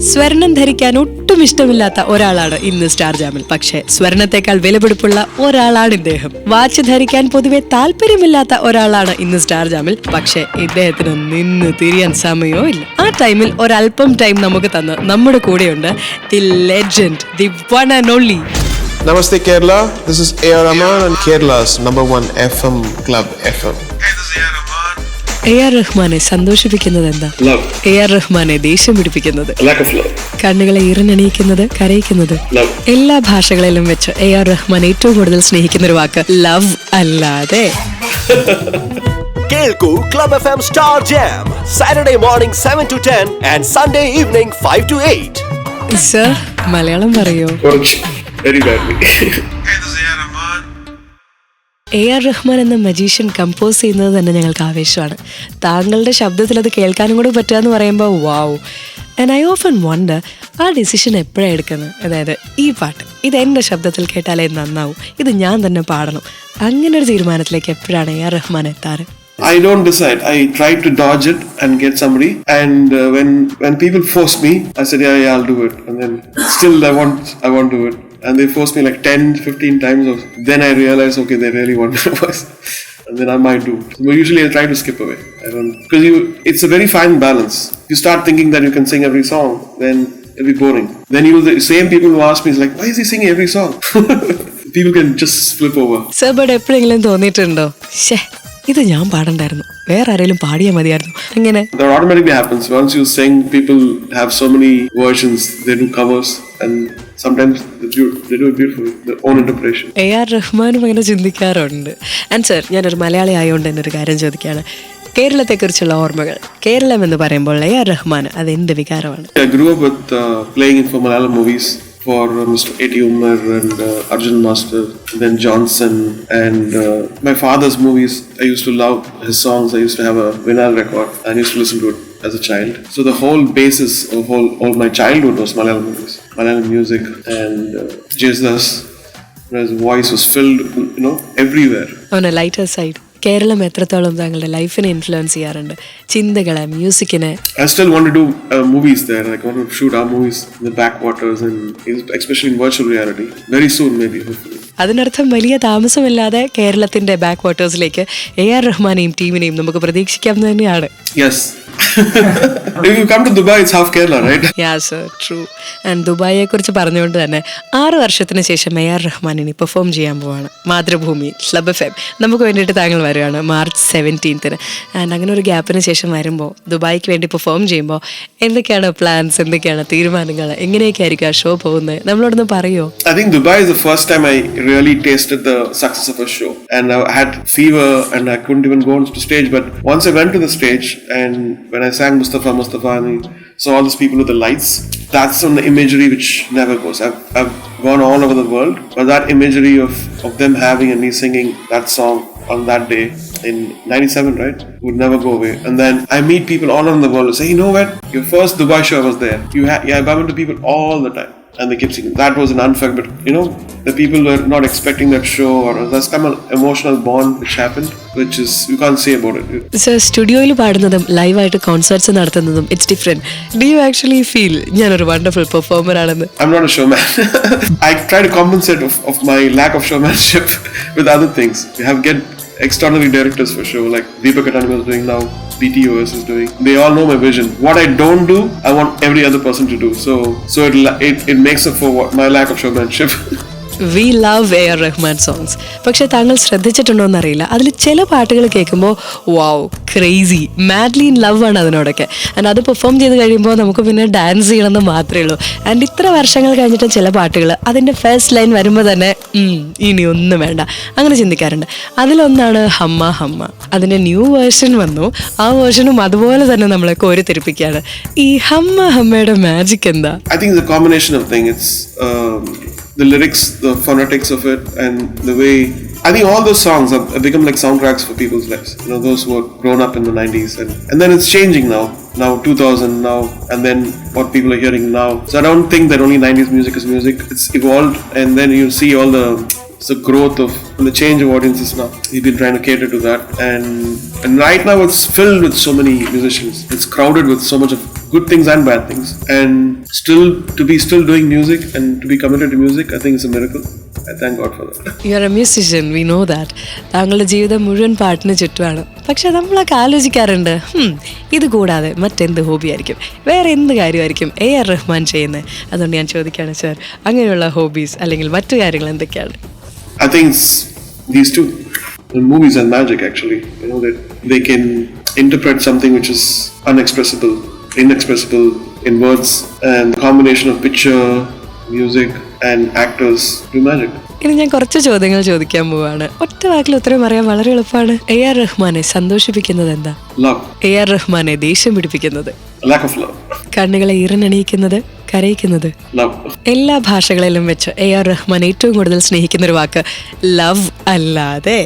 സ്വർണം ധരിക്കാൻ ഒട്ടും ഇഷ്ടമില്ലാത്ത ഒരാളാണ് ഇന്ന് സ്റ്റാർ ജാമിൽ. പക്ഷേ സ്വർണത്തെക്കാൾ വിലപിടിപ്പുള്ള ഒരാളാണ് ഇദ്ദേഹം. വാച്ച് ധരിക്കാൻ പൊതുവെ താല്പര്യമില്ലാത്ത ഒരാളാണ് ഇന്ന് സ്റ്റാർ ജാമിൽ. പക്ഷേ ഇദ്ദേഹത്തിന് നിന്ന് തിരിയാൻ സമയമോ ഇല്ല. ആ ടൈമിൽ ഒരല്പം ടൈം നമുക്ക് തന്ന് നമ്മുടെ കൂടെയുണ്ട് the legend, the one and only. Namaste Kerala, this is A.R.Rahman and Kerala's number one FM club FM. Hey, this is A.R.Rahman. A.R. റഹ്മാനെ സന്തോഷിപ്പിക്കുന്നത് എന്താ? Love. A.R. റഹ്മാനെ ദേഷ്യം പിടിപ്പിക്കുന്നത്, Lack of love. കണ്ണുകളെ ഈറനണിയിക്കുന്നത്, കരയിക്കുന്നത്. Love. എല്ലാ ഭാഷകളിലും വെച്ച് A.R. റഹ്മാൻ ഏറ്റവും കൂടുതൽ സ്നേഹിക്കുന്ന ഒരു വാക്ക് ലവ് അല്ലാതെ. കേൾക്കൂ club FM Star Jam Saturday morning 7 to 10 and Sunday evening 5 to 8. Sir, Malayalam പറയോ? Very badly. Hey, this is A.R.Rahman. A.R. Rahman എന്ന മജീഷ്യൻ കമ്പോസ് ചെയ്യുന്നത് തന്നെ ഞങ്ങൾക്ക് ആവേശമാണ്. താങ്കളുടെ ശബ്ദത്തിൽ അത് കേൾക്കാനും കൂടെ പറ്റുക പറയുമ്പോൾ വാവ്. ആൻഡ് ഐ ഓഫൻ വണ്ടർ, ആ ഡിസിഷൻ എപ്പോഴാണ് എടുക്കുന്നത്? അതായത് ഈ പാട്ട് ഇത് എൻ്റെ ശബ്ദത്തിൽ കേട്ടാലേ നന്നാവും, ഇത് ഞാൻ തന്നെ പാടണം, അങ്ങനെ ഒരു തീരുമാനത്തിലേക്ക് എപ്പോഴാണ് A.R. റഹ്മാൻ എത്താറ്? I don't decide. I try to dodge it and get somebody. And when people force me, I said, yeah, I'll do it. And then still I want to do it. And they force me like 10-15 times. Then I realize, okay, they really want my voice. And then I might do. But usually I try to skip away. Because it's a very fine balance. You start thinking that you can sing every song, then it'll be boring. Then the same people who ask me is like, why is he singing every song? People can just flip over. Sir, but എപ്പോഴെങ്കിലും തോന്നിയിട്ടുണ്ടോ, ശേ ഇത് ഞാൻ പാടണ്ടായിരുന്നു, വേറെ ആരെങ്കിലും പാടിയാൽ മതിയായിരുന്നു, അങ്ങനെ? That automatically happens. Once you sing, people have so many versions. They do covers and sometimes they do it beautifully, their own interpretation. A.R. റഹ്മാനും അങ്ങനെ ചിന്തിക്കാറുണ്ട്. ആൻഡ് സർ, ഞാനൊരു മലയാളി ആയതുകൊണ്ട് തന്നെ ഒരു കാര്യം ചോദിക്കുകയാണ്. കേരളത്തെക്കുറിച്ചുള്ള ഓർമ്മകൾ, കേരളം എന്ന് പറയുമ്പോൾ A.R. റഹ്മാൻ അത് എന്ത് വികാരമാണ്? I grew up with playing in for Malayalam movies for Mr. A.T. Umar and Arjun Master, then Johnson, and my father's movies. I used to love his songs. I used to have a vinyl record and I used to listen to it as a child. So the whole basis of all my childhood was Malayalam movies, Malayalam music, and Jesus, his voice was filled, everywhere. On a lighter side, Keralam എത്രത്തോളം താങ്കളുടെ ലൈഫിനെ influence ചെയ്യാറുണ്ട്, ചിന്തകളെ, മ്യൂസിക്കിനെ? I still want to do movies there. Like, I want to shoot our movies in the backwaters and especially in virtual reality. Very soon, maybe, hopefully. അതിനർത്ഥം വലിയ താമസമില്ലാതെ കേരളത്തിന്റെ back വാട്ടേഴ്സിലേക്ക് A.R. റഹ്മാനെയും ടീമിനെയും നമുക്ക് പ്രതീക്ഷിക്കാം തന്നെയാണ്. Yes. If you come to Dubai, it's half Kerala, right? Yeah, sir, true. And ദുബായിയെ കുറിച്ച് പറഞ്ഞുകൊണ്ട് തന്നെ 6 വർഷത്തിന് ശേഷം A.R. റഹ്മാൻ ഇനി പെർഫോം ചെയ്യാൻ പോവാണ് മാതൃഭൂമി ക്ലബ് FM. നമുക്ക് വേണ്ടിയിട്ട് താങ്കൾ വരുവാണ് March 17th. ആൻഡ് അങ്ങനെ ഒരു ഗ്യാപ്പിന് ശേഷം വരുമ്പോൾ ദുബായിക്ക് വേണ്ടി പെർഫോം ചെയ്യുമ്പോൾ എന്തൊക്കെയാണ് പ്ലാൻസ്, എന്തൊക്കെയാണ് തീരുമാനങ്ങൾ, എങ്ങനെയൊക്കെ ആയിരിക്കും ആ ഷോ പോകുന്നത്? നമ്മളോടൊന്ന് പറയോ? I think Dubai is the first time I really tasted the success of a show. And I had fever and I couldn't even go on to stage. But once I went to the stage and when I sang Mustafa and I saw all these people with the lights, that's on the imagery which never goes. I've gone all over the world, but that imagery of them having and me singing that song on that day in 97, right, would never go away. And then I meet people all around the world who say, you know what, your first Dubai show was there. I bump into people all the time and they keep singing. That was an unfair, but the people were not expecting that show, or there's some emotional bond which happened, which is, you can't say about it. Sir, സ്റ്റുഡിയോയിൽ പാടുന്നതും ലൈവായിട്ട് concerts നടത്തുന്നതും it's different. Do you actually feel ഞാനൊരു wonderful performer ആണെന്ന്? I'm not a showman. I try to compensate of my lack of showmanship with other things. We have get extraordinary directors for show, like Deepak Katani was doing now, BTOS is doing. They all know my vision. What I don't do, I want every other person to do. So it makes up for my lack of showmanship. We love A.R. Rahman songs. പക്ഷെ താങ്കൾ ശ്രദ്ധിച്ചിട്ടുണ്ടോ എന്നറിയില്ല, അതിൽ ചില പാട്ടുകൾ കേൾക്കുമ്പോൾ വാവ്, crazy, madly in love ആണ് അതിനോടൊക്കെ. ആൻഡ് അത് പെർഫോം ചെയ്ത് കഴിയുമ്പോൾ നമുക്ക് പിന്നെ ഡാൻസ് ചെയ്യണമെന്ന് മാത്രമേ ഉള്ളൂ. ആൻഡ് ഇത്ര വർഷങ്ങൾ കഴിഞ്ഞിട്ട് ചില പാട്ടുകൾ അതിൻ്റെ ഫസ്റ്റ് ലൈൻ വരുമ്പോൾ തന്നെ ഇനി ഒന്നും വേണ്ട, അങ്ങനെ ചിന്തിക്കാറുണ്ട്. അതിലൊന്നാണ് ഹമ്മ ഹമ്മ. അതിൻ്റെ ന്യൂ വേർഷൻ വന്നു, ആ വേർഷനും അതുപോലെ തന്നെ നമ്മളെ കോരിത്തെരിപ്പിക്കുകയാണ്. ഈ ഹമ്മ ഹമ്മയുടെ മാജിക് എന്താ? I think it's a combination of things. It's the lyrics, the phonetics of it, and the way. I think all those songs have become like soundtracks for people's lives. Those who have grown up in the 90s, and then it's changing now. Now 2000 now, and then what people are hearing now. So I don't think that only 90s music is music. It's evolved, and then you see all the growth of and the change of audiences now. We've been trying to cater to that, and right now it's filled with so many musicians. It's crowded with so much of good things and bad things, and to be still doing music and to be committed to music, I think it's a miracle. I thank God for that. You are A musician, we know that. താങ്കളുടെ ജീവിതം മുഴുവൻ പാട്ടിന് ചുറ്റുമാണ്. പക്ഷെ നമ്മളൊക്കെ ആലോചിക്കാറുണ്ട്, ഇത് കൂടാതെ മറ്റെന്ത് hobby ആയിരിക്കും, വേറെ എന്ത് കാര്യമായിരിക്കും A.R. റഹ്മാൻ ചെയ്യുന്നത്. അതുകൊണ്ട് ഞാൻ ചോദിക്കുകയാണ് സർ, അങ്ങനെയുള്ള ഹോബീസ് അല്ലെങ്കിൽ matu കാര്യങ്ങൾ എന്തൊക്കെയാണ്? I think it's these two. Movies and magic, actually. That they can interpret something which is inexpressible in words, and the combination of picture, music, and actors do magic. ഇനി ഞാൻ കുറച്ച് ചോദ്യങ്ങൾ ചോദിക്കാൻ പോവാണ്. ഒറ്റ വാക്കിൽ ഉത്തരം പറയാൻ വളരെ എളുപ്പമാണ്. A.R. റഹ്മാനെ സന്തോഷിപ്പിക്കുന്നത് എന്താ? Love. A.R. റഹ്മാനെ ദേഷ്യം പിടിപ്പിക്കുന്നത്? Lack of love. കണ്ണുകളെ ഈറനണിയിക്കുന്നത്, കരയിക്കുന്നത്? Love. എല്ലാ ഭാഷകളിലും വെച്ച് A.R. റഹ്മാൻ ഏറ്റവും കൂടുതൽ സ്നേഹിക്കുന്ന ഒരു വാക്ക് ലവ് അല്ലാതെ?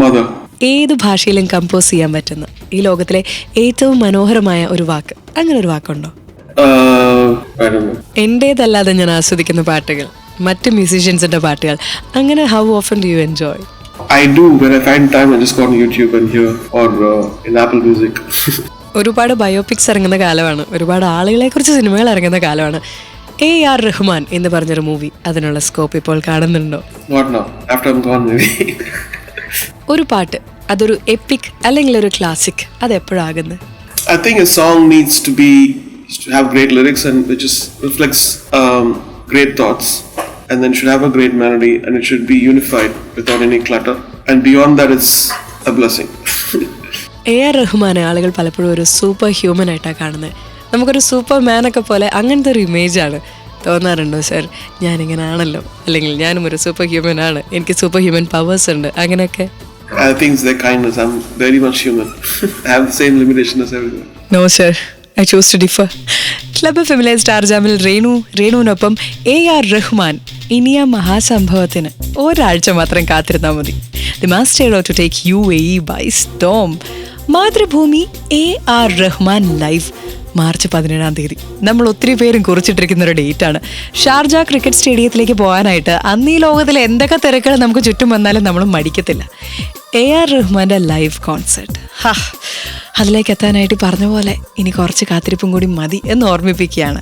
Mother. ഏത് ഭാഷയിലും കമ്പോസ് ചെയ്യാൻ പറ്റുന്ന ഈ ലോകത്തിലെ ഏറ്റവും മനോഹരമായ ഒരു വാക്ക്, അങ്ങനെ ഒരു വാക്കുണ്ടോ? I don't know. എന്റേതല്ലാതെ ഞാൻ ആസ്വദിക്കുന്ന പാട്ടുകൾ, മറ്റ് മ്യൂസീഷ്യൻസിന്റെ പാട്ടുകൾ, അങ്ങനെ how often do you enjoy? I do. When I find time, I just go on YouTube and hear, or in Apple Music. ഒരുപാട് ബയോപിക്സ് ഇറങ്ങുന്ന കാലമാണ്, ഒരുപാട് ആളുകളെ കുറിച്ച് സിനിമകൾ ഇറങ്ങുന്ന കാലമാണ്. A.R. റഹ്മാൻ എന്ന് പറഞ്ഞൊരു മൂവി, അതിനുള്ള സ്കോപ്പ് ഇപ്പോൾ കാണുന്നുണ്ടോ? Not now. After I'm gone, maybe. ഒരു പാട്ട്, അതൊരു എപ്പിക് അല്ലെങ്കിൽ ഒരു ക്ലാസിക്, അത് എപ്പോഴാകുന്നത്? I think a song needs to have great lyrics and which reflects great thoughts, and then should have a great melody, and it should be unified without any clutter, and beyond that it's a blessing. A.R. റഹ്മാനെ ആളുകൾ പലപ്പോഴും ഒരു super human ആയിട്ടാണ് കാണുന്നത്. നമുക്കൊരു super മാനൊക്കെ പോലെ അങ്ങനത്തെ ഒരു ഇമേജാണ്. തോന്നാറുണ്ടോ സർ, ഞാനിങ്ങനെ ആണല്ലോ, അല്ലെങ്കിൽ ഞാനും ഒരു സൂപ്പർ ഹ്യൂമൻ ആണ്, എനിക്ക് സൂപ്പർ ഹ്യൂമൻ പവേഴ്സ് ഉണ്ട്, അങ്ങനെയൊക്കെ? I think it's their kindness. I'm very much human. I have the same limitation as everyone. No sir, I chose to differ. Club ഫെമിലെ സ്റ്റാർ ജാമിൽ രേണുവിനൊപ്പം A.R. റഹ്മാൻ. ഇനിയ മഹാസംഭവത്തിന് ഒരാഴ്ച മാത്രം കാത്തിരുന്നാൽ മതി. The master to take UAE by storm. Mathrubhumi A.R. Rahman live March 17 നമ്മൾ ഒത്തിരി പേരും കുറിച്ചിട്ടിരിക്കുന്ന ഒരു ഡേറ്റാണ്. ഷാർജ ക്രിക്കറ്റ് സ്റ്റേഡിയത്തിലേക്ക് പോകാനായിട്ട് അന്ന് ഈ ലോകത്തിലെ എന്തൊക്കെ തിരക്കുകൾ നമുക്ക് ചുറ്റും വന്നാലും നമ്മൾ മടിക്കത്തില്ല. A.R. റഹ്മാൻ്റെ ലൈവ് കോൺസേർട്ട്, അതിലേക്ക് എത്താനായിട്ട് പറഞ്ഞ പോലെ ഇനി കുറച്ച് കാത്തിരിപ്പും കൂടി മതി എന്ന് ഓർമ്മിപ്പിക്കുകയാണ്.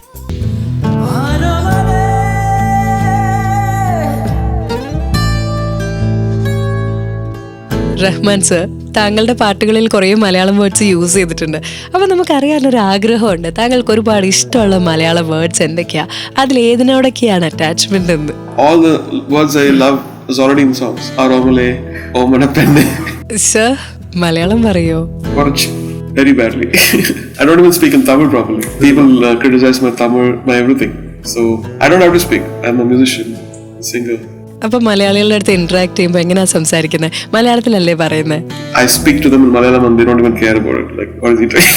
റഹ്മാൻ സർ, താങ്കളുടെ പാട്ടുകളിൽ കുറേ മലയാളം വേർഡ്സ് യൂസ് ചെയ്തിട്ടുണ്ട്. അപ്പോൾ നമുക്കറിയാനൊരു ആഗ്രഹമുണ്ട്, താങ്കൾക്ക് ഒരുപാട് ഇഷ്ടമുള്ള മലയാളം വേർഡ്സ് എന്തൊക്കെയാ, അതിലേതിനോടൊക്കെയാണ് അറ്റാച്ച്മെന്റ് എന്ന്? All the words I love is already in songs. A.R.Rahman, Omanapenne. Sir, Malayalam പറയോ? Very badly. I don't even speak in Tamil properly. People criticize my Tamil, my everything. So I don't have to speak. I'm a musician, singer. അപ്പൊ മലയാളികളുടെ അടുത്ത് interact ചെയ്യുമ്പോൾ എങ്ങനെയാ സംസാരിക്കുന്നത്? മലയാളത്തിലല്ലേ പറയുന്നത്? I speak to them in Malayalam and they don't even care about it. Like, what is he doing?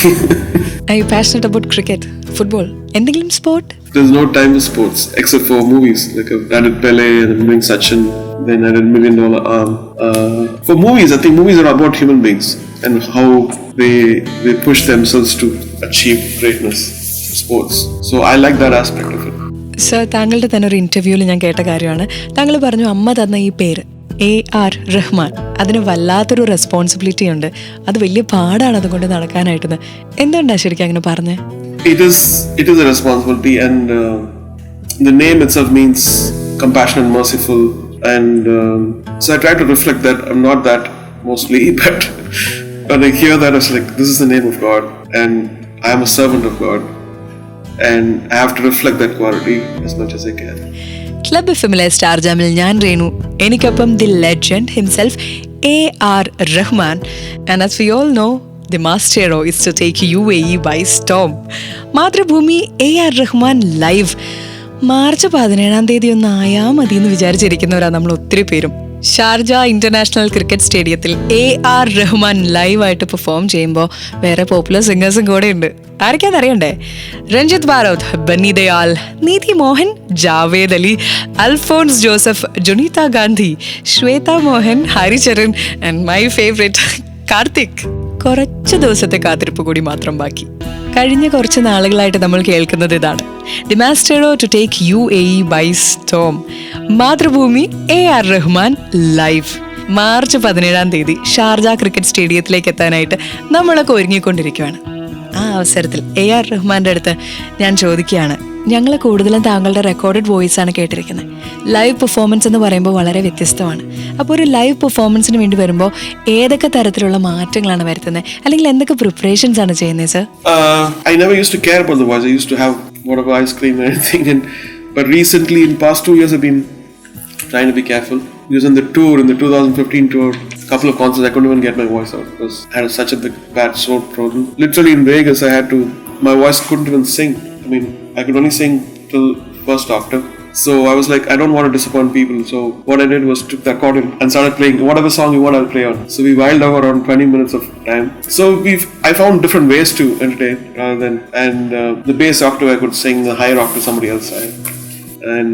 Are you passionate about cricket, football, എന്തെങ്കിലും sport? There's no time for sports except for movies. Like I did Pele and then doing Sachin, then I did $1 Million Arm. For movies, I think movies are about human beings and how they push themselves to achieve greatness in sports. So I like that aspect of it. Sir, താങ്കളുടെ തന്നെ ഒരു ഇന്റർവ്യൂവിൽ ഞാൻ കേട്ട കാര്യമാണ്, താങ്കൾ പറഞ്ഞു അമ്മ തന്ന ഈ പേര് A.R. റഹ്മാൻ, അതിന് വല്ലാത്തൊരു റെസ്പോൺസിബിലിറ്റി ഉണ്ട്, അത് വലിയ പാടാണ് അതുകൊണ്ട് നടക്കാനായിട്ടെന്ന്. എന്തുകൊണ്ടാ ശരിക്കും അങ്ങനെ പറഞ്ഞേ? It is a responsibility, and the name itself means compassionate, merciful, and so I try to reflect that I'm not that mostly, but when I hear that, I was like, this is the name of God, and I am a servant of God, and I have to reflect that quality as much as I can. Club ഫെമിലെ star ജാമിൽ ഞാൻ രേണു, എനിക്കൊപ്പം the legend himself A.R. Rahman. And as we all know, the master is to take UAE by storm. Mathrubhumi A.R. Rahman live March 17 ഒന്ന് ആയാൽ മതി എന്ന് വിചാരിച്ചിരിക്കുന്നവരാണ് നമ്മൾ ഒത്തിരി പേരും. ഷാർജ ഇന്റർനാഷണൽ ക്രിക്കറ്റ് സ്റ്റേഡിയത്തിൽ A.R. റഹ്മാൻ ലൈവായിട്ട് പെർഫോം ചെയ്യുമ്പോൾ വേറെ പോപ്പുലർ സിംഗേഴ്സും കൂടെ ഉണ്ട്. ആരൊക്കെയാണെന്നറിയണ്ടേ? Ranjith Bharath, Benny Dayal, Neeti Mohan, Javed Ali, Alphons Joseph, Jonita Gandhi, Shweta Mohan, Haricharan and my favourite Karthik. കുറച്ച് ദിവസത്തെ കാത്തിരിപ്പ് കൂടി മാത്രം ബാക്കി. കഴിഞ്ഞ കുറച്ച് നാളുകളായിട്ട് നമ്മൾ കേൾക്കുന്നത് ഇതാണ്, the master to take UAE by storm. Mathrubhumi A.R. Rahman live March 17 Sharjah cricket സ്റ്റേഡിയത്തിലേക്ക് എത്താനായിട്ട് നമ്മളൊക്കെ ഒരുങ്ങിക്കൊണ്ടിരിക്കുകയാണ്. ആ അവസരത്തിൽ A.R. റഹ്മാന്റെ അടുത്ത് ഞാൻ ചോദിക്കുകയാണ്, ഞങ്ങൾ കൂടുതലും താങ്കളുടെ റെക്കോർഡഡ് വോയിസ് ആണ് കേട്ടിരിക്കുന്നത്. ലൈവ് പെർഫോമൻസ് എന്ന് പറയുമ്പോൾ വളരെ വ്യത്യസ്തമാണ്. അപ്പോൾ ഒരു ലൈവ് പെർഫോമൻസിന് വേണ്ടി വരുമ്പോൾ ഏതൊക്കെ തരത്തിലുള്ള മാറ്റങ്ങളാണ് വരുത്തുന്നത്, അല്ലെങ്കിൽ എന്തൊക്കെ പ്രിപ്പറേഷൻസ് ആണ് ചെയ്യുന്നത് sir? I never used to care about the voice. I used to have whatever ice cream and anything. But recently, in past 2 years, I've been trying to be careful. Because in the 2015 tour, a couple of concerts, I couldn't even get my voice out because I had such a bad throat problem. Literally in Vegas, my voice couldn't even sing. I mean, I could only sing till first octave. So I was like, I don't want to disappoint people. So what I did was took the accordion and started playing whatever song you want, I'll play on. So we whiled out around 20 minutes of time. So I found different ways to entertain rather than, the bass octave I could sing, the higher octave somebody else sang. And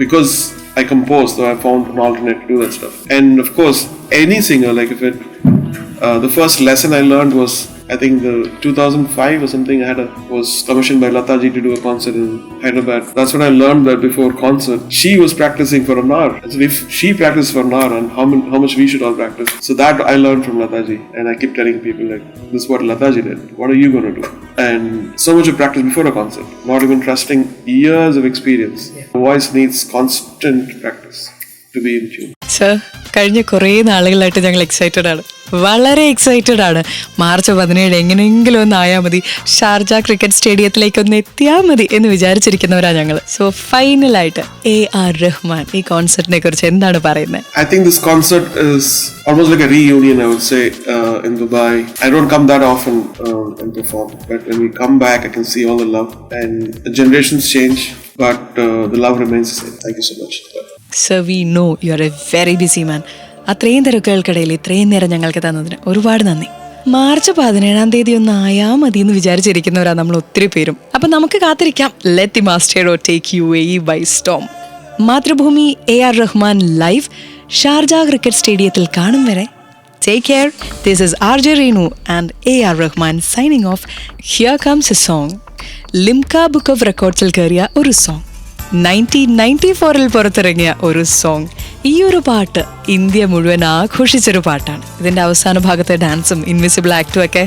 because I composed, so I found an alternate to do that stuff. And of course, any singer, like the first lesson I learned was, I think the 2005 or something, was commissioned by Lataji to do a concert in Hyderabad. That's when I learned that before concert, she was practicing for an hour. So if she practiced for an hour, and how much we should all practice. So that I learned from Lataji, and I keep telling people like, this is what Lataji did. What are you going to do? And so much of practice before a concert, not even trusting years of experience. The voice needs constant practice to be in tune. Sir, കഴിഞ്ഞ കുറേ നാളുകളായിട്ട് ഞങ്ങൾ excited ആണ്, വളരെ excited ആണ്. March 17 എങ്ങനെയെങ്കിലും ഒന്ന് ആയാൽ മതി, ഷാർജ ക്രിക്കറ്റ് സ്റ്റേഡിയത്തിലേക്ക് ഒന്ന് എത്തിയാൽ മതി എന്ന് വിചാരിച്ചിരിക്കുന്നവരാണ് ഞങ്ങൾ. സോ ഫൈനലായിട്ട് A.R. റഹ്മാൻ ഈ കോൺസെർട്ടിനെ കുറിച്ച് എന്താണ് പറയുന്നത്? I think this concert is almost like a reunion, I would say, in Dubai. I don't come that often and perform, but when we come back, I can see all the love, and the generations change, but the love remains the same. Thank you so much. Sir, we know you are A very busy man. അത്രയും തിരക്കുകൾക്കിടയിൽ ഇത്രയും നേരം ഞങ്ങൾക്ക് തന്നതിന് ഒരുപാട് നന്ദി. March 17 ഒന്ന് ആയാൽ മതി എന്ന് വിചാരിച്ചിരിക്കുന്നവരാണ് നമ്മൾ ഒത്തിരി പേരും. അപ്പം നമുക്ക് കാത്തിരിക്കാം. Let the maestro take UAE by storm. Mathrubhumi A.R. Rahman live Sharjah cricket സ്റ്റേഡിയത്തിൽ കാണും വരെ take care. This is RJ Renu and A.R. Rahman signing off. Here comes a song. Limca book of റെക്കോർഡ്സിൽ കയറിയ ഒരു സോങ്, 1994 പുറത്തിറങ്ങിയ ഒരു സോങ്. ഈ ഒരു പാട്ട് ഇന്ത്യ മുഴുവൻ ആഘോഷിച്ചൊരു പാട്ടാണ്. ഇതിന്റെ അവസാന ഭാഗത്തെ ഡാൻസും ഇൻവിസിബിൾ ആക്ടും ഒക്കെ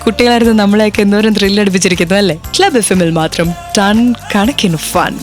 കുട്ടികളായിരുന്നു നമ്മളെയൊക്കെ എന്തോരം ത്രില്ലടിപ്പിച്ചിരിക്കുന്നു അല്ലേ? ക്ലബ് FM മാത്രം ടൺ കണക്കിന് ഫൺ.